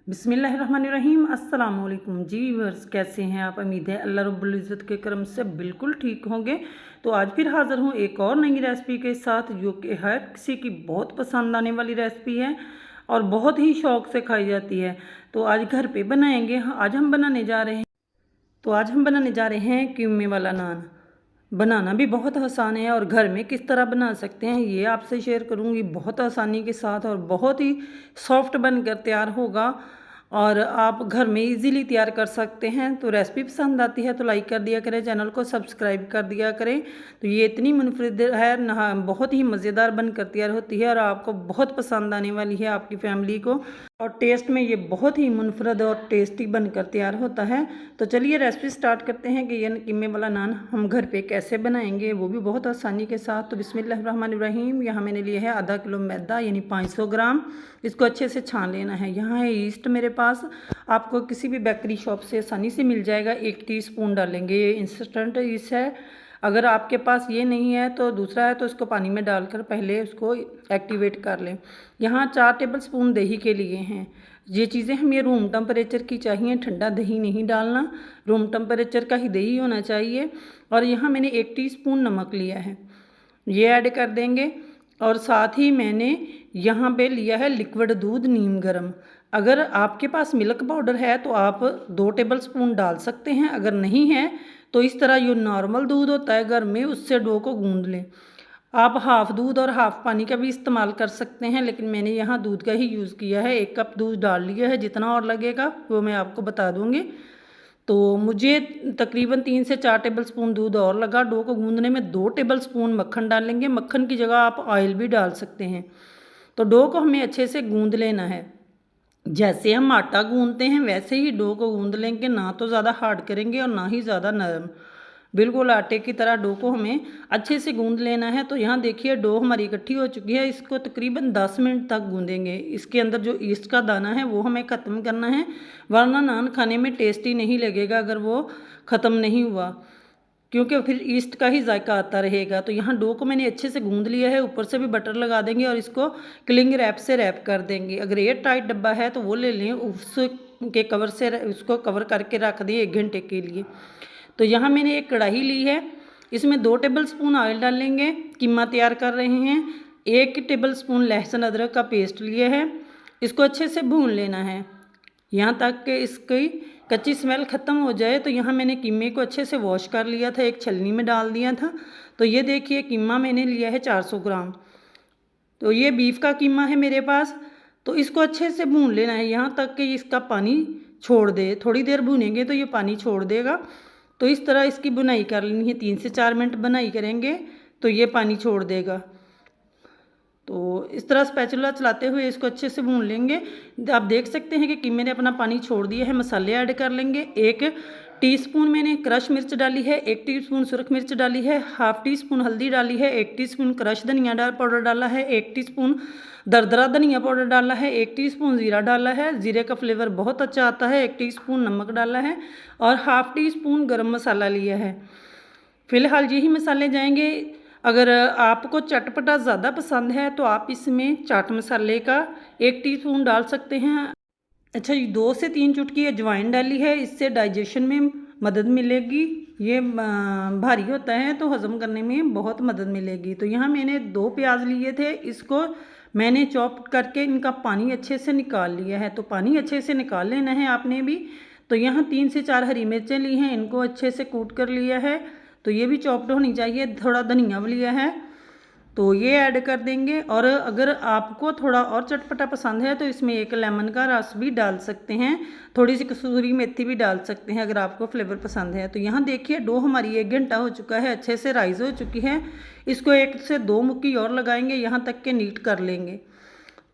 बिस्मिल्लाहिर्रहमानिर्रहीम। अस्सलाम वालेकुम जी व्यूअर्स, कैसे हैं आप? उम्मीद है अल्लाह रब्बुल इज़्ज़त के करम से बिल्कुल ठीक होंगे। तो आज फिर हाज़िर हूँ एक और नई रेसिपी के साथ, जो कि हर किसी की बहुत पसंद आने वाली रेसिपी है और बहुत ही शौक़ से खाई जाती है। तो आज घर पे बनाएंगे। आज हम बनाने जा रहे हैं कीमे वाला नान। बनाना भी बहुत आसान है और घर में किस तरह बना सकते हैं ये आपसे शेयर करूँगी बहुत आसानी के साथ, और बहुत ही सॉफ्ट बनकर तैयार होगा और आप घर में इजीली तैयार कर सकते हैं। तो रेसिपी पसंद आती है तो लाइक कर दिया करें, चैनल को सब्सक्राइब कर दिया करें। तो ये इतनी मुनफरिद है ना, बहुत ही मज़ेदार बनकर तैयार होती है और आपको बहुत पसंद आने वाली है, आपकी फैमिली को। और टेस्ट में ये बहुत ही मुनफरद और टेस्टी बनकर तैयार होता है। तो चलिए रेसिपी स्टार्ट करते हैं कि ये कीमे वाला नान हम घर पे कैसे बनाएंगे, वो भी बहुत आसानी के साथ। तो बिस्मिल्लाहिर्रहमानिर्रहीम। यहाँ मैंने लिया है आधा किलो मैदा यानी 500 ग्राम। इसको अच्छे से छान लेना है। यहाँ है ईस्ट मेरे पास, आपको किसी भी बेकरी शॉप से आसानी से मिल जाएगा। 1 टीस्पून डालेंगे, ये इंस्टेंट ईस्ट है। अगर आपके पास ये नहीं है तो दूसरा है, तो इसको पानी में डालकर पहले उसको एक्टिवेट कर लें। यहाँ 4 टेबल स्पून दही के लिए हैं। ये चीज़ें हमें रूम टेम्परेचर की चाहिए, ठंडा दही नहीं डालना, रूम टेम्परेचर का ही दही होना चाहिए। और यहाँ मैंने 1 टीस्पून नमक लिया है, ये ऐड कर देंगे। और साथ ही मैंने यहाँ पे लिया है लिक्विड दूध नीम गर्म। अगर आपके पास मिल्क पाउडर है तो आप 2 टेबल स्पून डाल सकते हैं, अगर नहीं है तो इस तरह जो नॉर्मल दूध होता है घर में, उससे डो को गूंद लें। आप हाफ़ दूध और हाफ़ पानी का भी इस्तेमाल कर सकते हैं, लेकिन मैंने यहाँ दूध का ही यूज़ किया है। 1 कप दूध डाल लिया है, जितना और लगेगा वो मैं आपको बता दूँगी। तो मुझे तकरीबन 3 से 4 टेबल स्पून दूध और लगा। डो को गूंदने में 2 टेबल स्पून मक्खन डालेंगे, मक्खन की जगह आप ऑयल भी डाल सकते हैं। तो डो को हमें अच्छे से गूंद लेना है। जैसे हम आटा गूंदते हैं वैसे ही डो को गूंद लेंगे, ना तो ज़्यादा हार्ड करेंगे और ना ही ज़्यादा नरम। बिल्कुल आटे की तरह डो को हमें अच्छे से गूंद लेना है। तो यहाँ देखिए डो हमारी इकट्ठी हो चुकी है। इसको तकरीबन 10 मिनट तक गूंदेंगे। इसके अंदर जो ईस्ट का दाना है वो हमें ख़त्म करना है, वरना नान खाने में टेस्टी नहीं लगेगा अगर वो ख़त्म नहीं हुआ, क्योंकि फिर ईस्ट का ही जायका आता रहेगा। तो यहाँ डो को मैंने अच्छे से गूंद लिया है, ऊपर से भी बटर लगा देंगे और इसको क्लिंग रैप से रैप कर देंगे। अगर एयर टाइट डब्बा है तो वो ले लें, उसके कवर से उसको कवर करके रख दें 1 घंटे के लिए। तो यहाँ मैंने एक कढ़ाई ली है, इसमें 2 टेबल स्पून ऑयल डालेंगे। कीमा तैयार कर रहे हैं। 1 टेबल स्पून लहसुन अदरक का पेस्ट लिया है, इसको अच्छे से भून लेना है यहाँ तक कि इसकी कच्ची स्मेल ख़त्म हो जाए। तो यहाँ मैंने कीमे को अच्छे से वॉश कर लिया था, एक छलनी में डाल दिया था। तो ये देखिए कीमा मैंने लिया है 400 ग्राम। तो ये बीफ का कीमा है मेरे पास। तो इसको अच्छे से भून लेना है यहाँ तक कि इसका पानी छोड़ दे। थोड़ी देर भूनेंगे तो ये पानी छोड़ देगा। तो इस तरह इसकी बुनाई कर लेनी है, 3 से 4 मिनट बुनाई करेंगे तो ये पानी छोड़ देगा। तो इस तरह स्पैचुला चलाते हुए इसको अच्छे से भून लेंगे। आप देख सकते हैं कि कीमे ने अपना पानी छोड़ दिया है। मसाले ऐड कर लेंगे। 1 टीस्पून मैंने क्रश मिर्च डाली है, 1 टीस्पून सुरख मिर्च डाली है, हाफ़ टीस्पून हल्दी डाली है, 1 टीस्पून क्रश धनिया पाउडर डाला है, 1 टीस्पून दरदरा धनिया पाउडर डाला है, 1 टीस्पून ज़ीरा डाला है, ज़ीरे का फ्लेवर बहुत अच्छा आता है, 1 टीस्पून नमक डाला है और हाफ़ टीस्पून गरम मसाला लिया है। फ़िलहाल यही मसाले जाएंगे। अगर आपको चटपटा ज़्यादा पसंद है तो आप इसमें चाट मसाले का 1 टीस्पून डाल सकते हैं। अच्छा, 2 से 3 चुटकी अजवाइन डाली है, इससे डाइजेशन में मदद मिलेगी। ये भारी होता है तो हज़म करने में बहुत मदद मिलेगी। तो यहाँ मैंने 2 प्याज लिए थे, इसको मैंने चॉप करके इनका पानी अच्छे से निकाल लिया है। तो पानी अच्छे से निकाल लेना है आपने भी। तो यहाँ 3 से 4 हरी मिर्चें ली हैं, इनको अच्छे से कूट कर लिया है। तो ये भी चॉप्ड होनी चाहिए। थोड़ा धनिया भी लिया है, तो ये ऐड कर देंगे। और अगर आपको थोड़ा और चटपटा पसंद है तो इसमें 1 लेमन का रस भी डाल सकते हैं, थोड़ी सी कसूरी मेथी भी डाल सकते हैं अगर आपको फ्लेवर पसंद है। तो यहाँ देखिए डो हमारी 1 घंटा हो चुका है, अच्छे से राइज़ हो चुकी है। इसको 1 से 2 मुक्की और लगाएंगे, यहाँ तक के नीट कर लेंगे।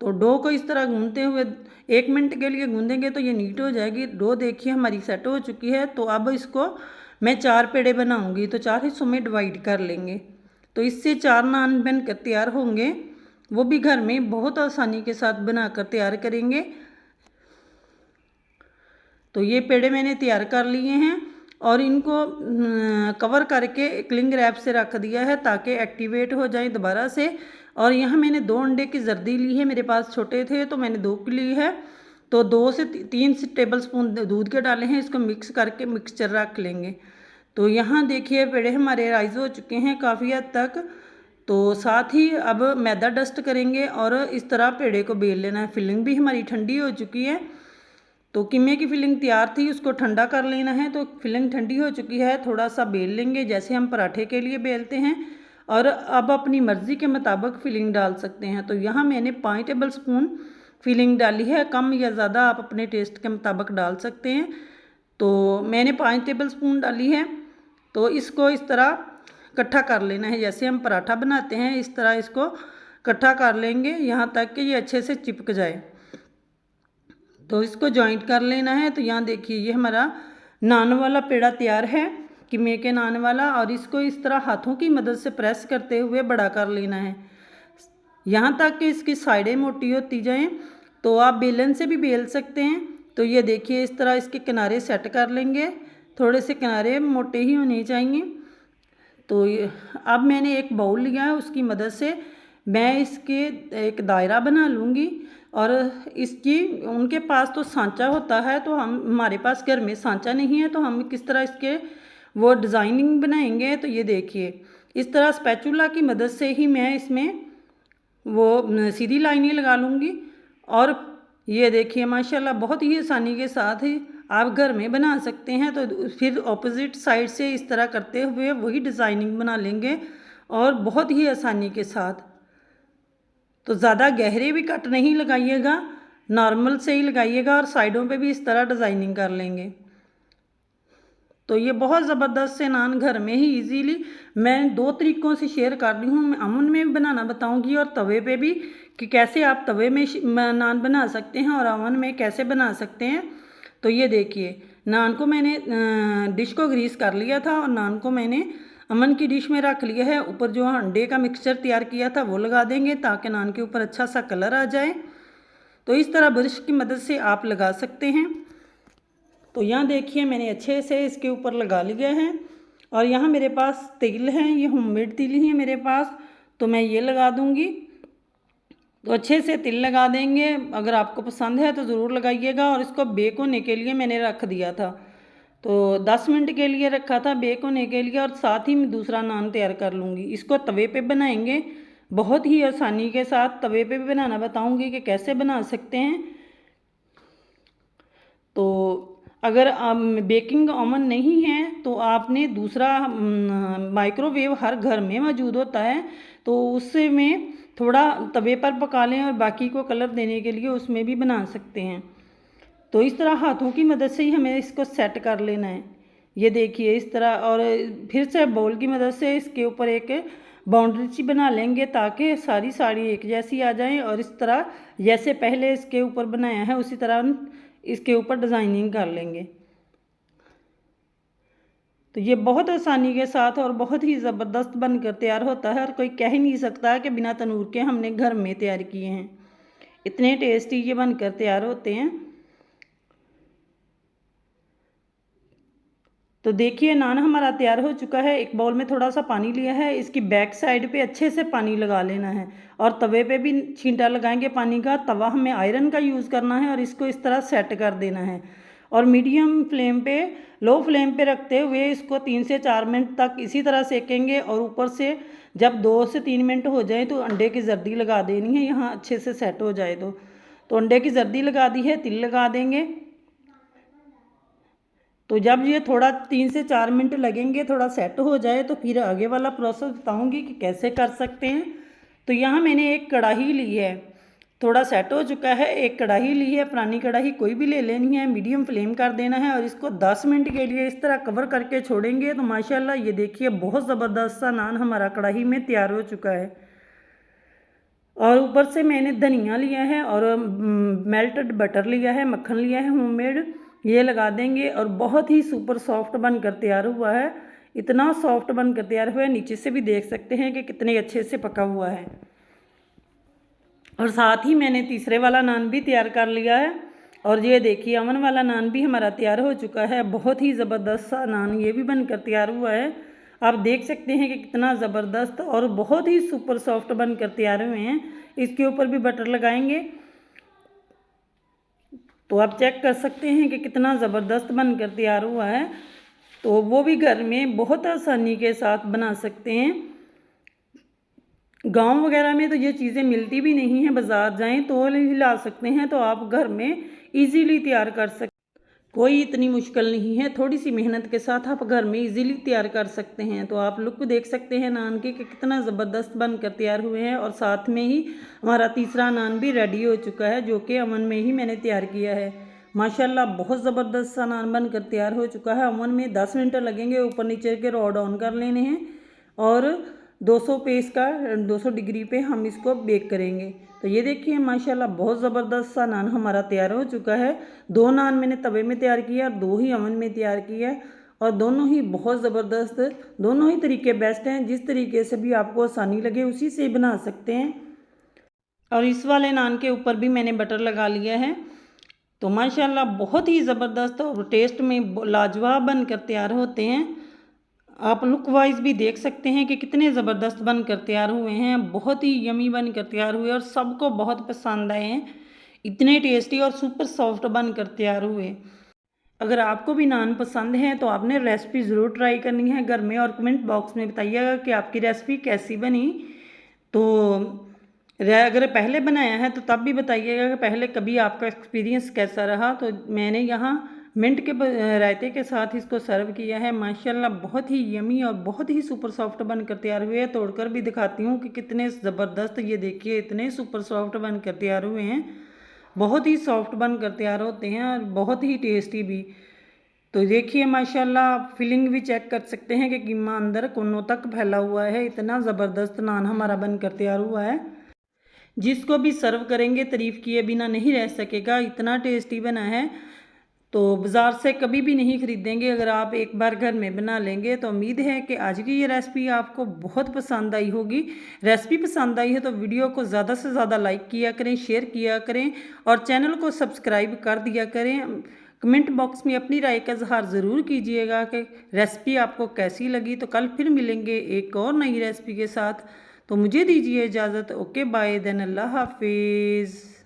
तो डो को इस तरह गूंदते हुए 1 मिनट के लिए गूंदेंगे तो ये नीट हो जाएगी। डो देखिए हमारी सेट हो चुकी है। तो अब इसको मैं 4 पेड़े बनाऊंगी, तो 4 हिस्सों में डिवाइड कर लेंगे। तो इससे 4 नान बनकर तैयार होंगे, वो भी घर में बहुत आसानी के साथ बनाकर तैयार करेंगे। तो ये पेड़े मैंने तैयार कर लिए हैं और इनको कवर करके क्लिंग रैप से रख दिया है ताकि एक्टिवेट हो जाए दोबारा से। और यहाँ मैंने 2 अंडे की जर्दी ली है, मेरे पास छोटे थे तो मैंने 2 की ली है। तो 2 से 3 टेबल स्पून दूध के डाले हैं। इसको मिक्स करके मिक्सचर रख लेंगे। तो यहाँ देखिए पेड़े हमारे राइज हो चुके हैं काफ़ी हद तक। तो साथ ही अब मैदा डस्ट करेंगे और इस तरह पेड़े को बेल लेना है। फिलिंग भी हमारी ठंडी हो चुकी है। तो कीमे की फिलिंग तैयार थी, उसको ठंडा कर लेना है। तो फिलिंग ठंडी हो चुकी है, थोड़ा सा बेल लेंगे जैसे हम पराठे के लिए बेलते हैं। और अब अपनी मर्ज़ी के मुताबिक फिलिंग डाल सकते हैं। तो यहाँ मैंने 5 टेबल स्पून फिलिंग डाली है, कम या ज़्यादा आप अपने टेस्ट के मुताबिक डाल सकते हैं। तो मैंने 5 टेबल स्पून डाली है। तो इसको इस तरह इकट्ठा कर लेना है, जैसे हम पराठा बनाते हैं इस तरह इसको इकट्ठा कर लेंगे यहाँ तक कि ये अच्छे से चिपक जाए। तो इसको जॉइंट कर लेना है। तो यहाँ देखिए ये हमारा नान वाला पेड़ा तैयार है, कीमे के नान वाला। और इसको इस तरह हाथों की मदद से प्रेस करते हुए बड़ा कर लेना है यहाँ तक कि इसकी साइडें मोटी होती जाएं। तो आप बेलन से भी बेल सकते हैं। तो ये देखिए इस तरह इसके किनारे सेट कर लेंगे, थोड़े से किनारे मोटे ही होने चाहिए। तो अब मैंने एक बाउल लिया है, उसकी मदद से मैं इसके एक दायरा बना लूँगी। और इसकी उनके पास तो सांचा होता है, तो हमारे पास घर में सांचा नहीं है, तो हम किस तरह इसके वो डिज़ाइनिंग बनाएंगे। तो ये देखिए इस तरह स्पैचुला की मदद से ही मैं इसमें वो सीधी लाइनें लगा लूँगी। और ये देखिए माशाल्लाह बहुत ही आसानी के साथ ही आप घर में बना सकते हैं। तो फिर ऑपोजिट साइड से इस तरह करते हुए वही डिज़ाइनिंग बना लेंगे और बहुत ही आसानी के साथ। तो ज़्यादा गहरे भी कट नहीं लगाइएगा, नॉर्मल से ही लगाइएगा और साइडों पे भी इस तरह डिज़ाइनिंग कर लेंगे। तो ये बहुत ज़बरदस्त से नान घर में ही इजीली मैं 2 तरीक़ों से शेयर कर रही हूँ। मैं अमन में भी बनाना बताऊँगी और तवे पे भी कि कैसे आप तवे में नान बना सकते हैं और अवन में कैसे बना सकते हैं। तो ये देखिए नान को मैंने डिश को ग्रीस कर लिया था और नान को मैंने अमन की डिश में रख लिया है। ऊपर जो अंडे का मिक्सचर तैयार किया था वो लगा देंगे ताकि नान के ऊपर अच्छा सा कलर आ जाए। तो इस तरह ब्रश की मदद से आप लगा सकते हैं। तो यहाँ देखिए मैंने अच्छे से इसके ऊपर लगा लिया है। और यहाँ मेरे पास तिल हैं, ये होममेड तिल ही है मेरे पास, तो मैं ये लगा दूँगी। तो अच्छे से तिल लगा देंगे, अगर आपको पसंद है तो ज़रूर लगाइएगा। और इसको बेक होने के लिए मैंने रख दिया था, तो 10 मिनट के लिए रखा था बेक होने के लिए। और साथ ही मैं दूसरा नान तैयार कर लूँगी। इसको तवे पे बनाएंगे, बहुत ही आसानी के साथ तवे पे भी बनाना बताऊँगी कि कैसे बना सकते हैं। तो अगर बेकिंग ओवन नहीं है तो आपने दूसरा माइक्रोवेव हर घर में मौजूद होता है, तो उससे में थोड़ा तवे पर पका लें और बाकी को कलर देने के लिए उसमें भी बना सकते हैं। तो इस तरह हाथों की मदद से ही हमें इसको सेट कर लेना है। ये देखिए इस तरह, और फिर से बाउल की मदद से इसके ऊपर एक बाउंड्री सी बना लेंगे ताकि सारी साड़ी एक जैसी आ जाए। और इस तरह जैसे पहले इसके ऊपर बनाया है उसी तरह इसके ऊपर डिज़ाइनिंग कर लेंगे। तो ये बहुत आसानी के साथ और बहुत ही ज़बरदस्त बनकर तैयार होता है और कोई कह ही नहीं सकता कि बिना तनूर के हमने घर में तैयार किए हैं। इतने टेस्टी ये बनकर तैयार होते हैं। तो देखिए नान हमारा तैयार हो चुका है। एक बाउल में थोड़ा सा पानी लिया है, इसकी बैक साइड पे अच्छे से पानी लगा लेना है। और तवे पे भी छींटा लगाएंगे पानी का। तवा हमें आयरन का यूज़ करना है और इसको इस तरह सेट कर देना है। और मीडियम फ्लेम पे, लो फ्लेम पे रखते हुए इसको 3 से 4 मिनट तक इसी तरह सेकेंगे। और ऊपर से जब 2 से 3 मिनट हो जाए तो अंडे की जर्दी लगा देनी है, यहाँ अच्छे से सेट हो जाए। तो अंडे की जर्दी लगा दी है, तिल लगा देंगे। तो जब ये थोड़ा 3 से 4 मिनट लगेंगे थोड़ा सेट हो जाए तो फिर आगे वाला प्रोसेस बताऊंगी कि कैसे कर सकते हैं। तो यहाँ मैंने एक कढ़ाई ली है, थोड़ा सेट हो चुका है। एक कढ़ाई ली है, पुरानी कढ़ाई कोई भी ले लेनी है। मीडियम फ्लेम कर देना है और इसको 10 मिनट के लिए इस तरह कवर करके छोड़ेंगे। तो माशाल्लाह ये देखिए बहुत ज़बरदस्त सा नान हमारा कढ़ाई में तैयार हो चुका है। और ऊपर से मैंने धनिया लिया है और मेल्टेड बटर लिया है, मक्खन लिया है होममेड, ये लगा देंगे। और बहुत ही सुपर सॉफ्ट बनकर तैयार हुआ है। इतना सॉफ्ट बनकर तैयार हुआ है, नीचे से भी देख सकते हैं कि कितने अच्छे से पका हुआ है। और साथ ही मैंने तीसरे वाला नान भी तैयार कर लिया है। और ये देखिए अमन वाला नान भी हमारा तैयार हो चुका है। बहुत ही ज़बरदस्त सा नान ये भी बनकर तैयार हुआ है। आप देख सकते हैं कि कितना ज़बरदस्त और बहुत ही सुपर सॉफ्ट बनकर तैयार हुए हैं। इसके ऊपर भी बटर लगाएंगे। तो आप चेक कर सकते हैं कि कितना ज़बरदस्त बनकर तैयार हुआ है। तो वो भी घर में बहुत आसानी के साथ बना सकते हैं। गांव वगैरह में तो ये चीज़ें मिलती भी नहीं हैं, बाज़ार जाएं तो ही ला सकते हैं, तो आप घर में इजीली तैयार कर सकते, कोई इतनी मुश्किल नहीं है, थोड़ी सी मेहनत के साथ आप घर में इजीली तैयार कर सकते हैं। तो आप लुक देख सकते हैं नान के कि कितना ज़बरदस्त बनकर तैयार हुए हैं। और साथ में ही हमारा तीसरा नान भी रेडी हो चुका है, जो कि अवन में ही मैंने तैयार किया है। माशाल्लाह बहुत ज़बरदस्त सा नान बनकर तैयार हो चुका है। अवन में 10 मिनट लगेंगे, ऊपर नीचे के रॉड ऑन कर लेने हैं और 200 पे इसका 200 डिग्री पे हम इसको बेक करेंगे। तो ये देखिए माशाल्लाह बहुत ज़बरदस्त सा नान हमारा तैयार हो चुका है। 2 नान मैंने तवे में तैयार किया और 2 ही अवन में तैयार किया, और दोनों ही बहुत ज़बरदस्त, दोनों ही तरीके बेस्ट हैं। जिस तरीके से भी आपको आसानी लगे उसी से बना सकते हैं। और इस वाले नान के ऊपर भी मैंने बटर लगा लिया है। तो माशाल्लाह बहुत ही ज़बरदस्त और टेस्ट में लाजवाब बनकर तैयार होते हैं। आप लुक वाइज भी देख सकते हैं कि कितने ज़बरदस्त बनकर तैयार हुए हैं, बहुत ही यमी बनकर तैयार हुए और सबको बहुत पसंद आए हैं। इतने टेस्टी और सुपर सॉफ्ट बनकर तैयार हुए। अगर आपको भी नान पसंद है तो आपने रेसिपी ज़रूर ट्राई करनी है घर में, और कमेंट बॉक्स में बताइएगा कि आपकी रेसिपी कैसी बनी। तो अगर पहले बनाया है तो तब भी बताइएगा कि पहले कभी आपका एक्सपीरियंस कैसा रहा। तो मैंने यहाँ मिंट के रायते के साथ इसको सर्व किया है। माशाल्लाह बहुत ही यमी और बहुत ही सुपर सॉफ्ट बनकर तैयार हुए हैं। तोड़कर भी दिखाती हूँ कि कितने ज़बरदस्त, ये देखिए इतने सुपर सॉफ्ट बनकर तैयार हुए हैं। बहुत ही सॉफ्ट बनकर तैयार होते हैं और बहुत ही टेस्टी भी। तो देखिए माशाल्लाह आप फिलिंग भी चेक कर सकते हैं कि कीमा अंदर कोनों तक फैला हुआ है। इतना ज़बरदस्त नान हमारा बनकर तैयार हुआ है, जिसको भी सर्व करेंगे तारीफ़ किए बिना नहीं रह सकेगा, इतना टेस्टी बना है। तो बाज़ार से कभी भी नहीं ख़रीदेंगे, अगर आप एक बार घर में बना लेंगे। तो उम्मीद है कि आज की ये रेसिपी आपको बहुत पसंद आई होगी। रेसिपी पसंद आई है तो वीडियो को ज़्यादा से ज़्यादा लाइक किया करें, शेयर किया करें और चैनल को सब्सक्राइब कर दिया करें। कमेंट बॉक्स में अपनी राय का इज़हार ज़रूर कीजिएगा कि रेसिपी आपको कैसी लगी। तो कल फिर मिलेंगे एक और नई रेसिपी के साथ। तो मुझे दीजिए इजाज़त। ओके बाय देन, अल्लाह हाफिज़।